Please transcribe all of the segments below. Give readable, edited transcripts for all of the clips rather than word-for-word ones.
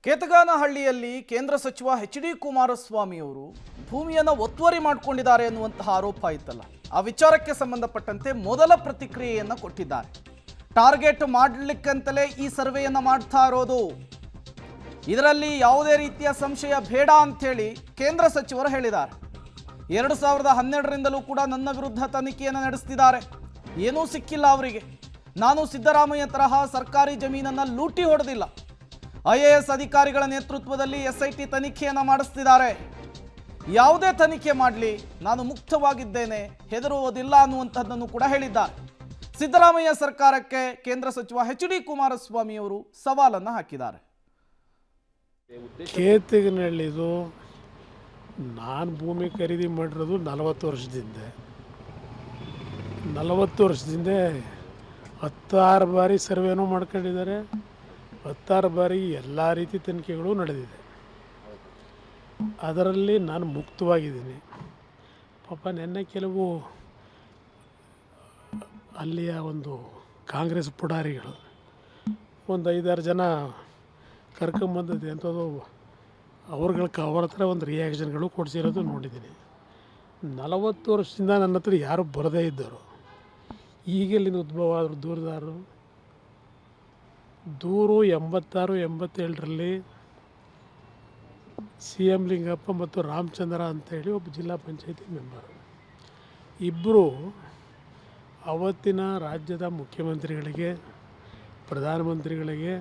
ಕೇತಗಾನಹಳ್ಳಿಯಲ್ಲಿ ಕೇಂದ್ರ ಸಚಿವ ಎಚ್.ಡಿ. ಕುಮಾರಸ್ವಾಮಿ ಅವರು ಭೂಮಿಯನ್ನು ಒತ್ತುವರಿ ಮಾಡಿಕೊಂಡಿದ್ದಾರೆ ಎನ್ನುವಂತಹ ಆರೋಪ ಇತ್ತಲ್ಲ, ಆ ವಿಚಾರಕ್ಕೆ ಸಂಬಂಧಪಟ್ಟಂತೆ ಮೊದಲ ಪ್ರತಿಕ್ರಿಯೆಯನ್ನು ಕೊಟ್ಟಿದ್ದಾರೆ. ಟಾರ್ಗೆಟ್ ಮಾಡಲಿಕ್ಕಂತಲೇ ಈ ಸರ್ವೆಯನ್ನು ಮಾಡ್ತಾ ಇರೋದು, ಇದರಲ್ಲಿ ಯಾವುದೇ ರೀತಿಯ ಸಂಶಯ ಬೇಡ ಅಂಥೇಳಿ ಕೇಂದ್ರ ಸಚಿವರು ಹೇಳಿದ್ದಾರೆ. 2012ರಿಂದಲೂ ಕೂಡ ನನ್ನ ವಿರುದ್ಧ ತನಿಖೆಯನ್ನು ನಡೆಸ್ತಿದ್ದಾರೆ, ಏನೂ ಸಿಕ್ಕಿಲ್ಲ ಅವರಿಗೆ. ನಾನು ಸಿದ್ದರಾಮಯ್ಯ ತರಹ ಸರ್ಕಾರಿ ಜಮೀನನ್ನು ಲೂಟಿ ಹೊಡೆದಿಲ್ಲ. IAS ಅಧಿಕಾರಿಗಳ ನೇತೃತ್ವದಲ್ಲಿ SIT ತನಿಖೆಯನ್ನು ಮಾಡಿಸ್ತಿದ್ದಾರೆ. ಯಾವುದೇ ತನಿಖೆ ಮಾಡಲಿ, ನಾನು ಮುಕ್ತವಾಗಿದ್ದೇನೆ, ಹೆದರುವುದಿಲ್ಲ ಅನ್ನುವಂಥದ್ದನ್ನು ಕೂಡ ಹೇಳಿದ್ದಾರೆ. ಸಿದ್ದರಾಮಯ್ಯ ಸರ್ಕಾರಕ್ಕೆ ಕೇಂದ್ರ ಸಚಿವ ಎಚ್.ಡಿ. ಕುಮಾರಸ್ವಾಮಿ ಅವರು ಸವಾಲನ್ನು ಹಾಕಿದ್ದಾರೆ. ಕೇತಗಾನಹಳ್ಳಿದು ನಾನು ಭೂಮಿ ಖರೀದಿ ಮಾಡಿರೋದು 40 ವರ್ಷದಿಂದ. 40 ವರ್ಷದಿಂದ 16 ಬಾರಿ ಸರ್ವೇನೂ ಮಾಡ್ಕೊಂಡಿದ್ದಾರೆ, 16 ಬಾರಿ ಎಲ್ಲ ರೀತಿ ತನಿಖೆಗಳು ನಡೆದಿದೆ. ಅದರಲ್ಲಿ ನಾನು ಮುಕ್ತವಾಗಿದ್ದೀನಿ. ಪಾಪ ನೆನ್ನೆ ಕೆಲವು ಅಲ್ಲಿಯ ಒಂದು ಕಾಂಗ್ರೆಸ್ ಪುಡಾರಿಗಳು ಒಂದು 5-6 ಜನ ಕರ್ಕೊಂಬಂದದ್ದು ಅಂಥದ್ದು ಅವ್ರ ಹತ್ರ ಒಂದು ರಿಯಾಕ್ಷನ್ಗಳು ಕೊಡಿಸಿರೋದು ನೋಡಿದ್ದೀನಿ. 40 ವರ್ಷದಿಂದ ನನ್ನ ಹತ್ರ ಯಾರು ಬರದೇ ಇದ್ದರು. ಈಗೆಲ್ಲಿಂದ ಉದ್ಭವ ಆದರು ದೂರದಾರರು. ದೂರು 86-87ರಲ್ಲಿ CM ಲಿಂಗಪ್ಪ ಮತ್ತು ರಾಮಚಂದ್ರ ಅಂತೇಳಿ ಒಬ್ಬ ಜಿಲ್ಲಾ ಪಂಚಾಯತಿ ಮೆಂಬರು, ಇಬ್ಬರು ಅವತ್ತಿನ ರಾಜ್ಯದ ಮುಖ್ಯಮಂತ್ರಿಗಳಿಗೆ, ಪ್ರಧಾನಮಂತ್ರಿಗಳಿಗೆ,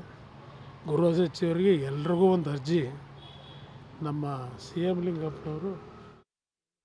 ಗೃಹ ಸಚಿವರಿಗೆ ಎಲ್ರಿಗೂ ಒಂದು ಅರ್ಜಿ ನಮ್ಮ CM ಲಿಂಗಪ್ಪನವರು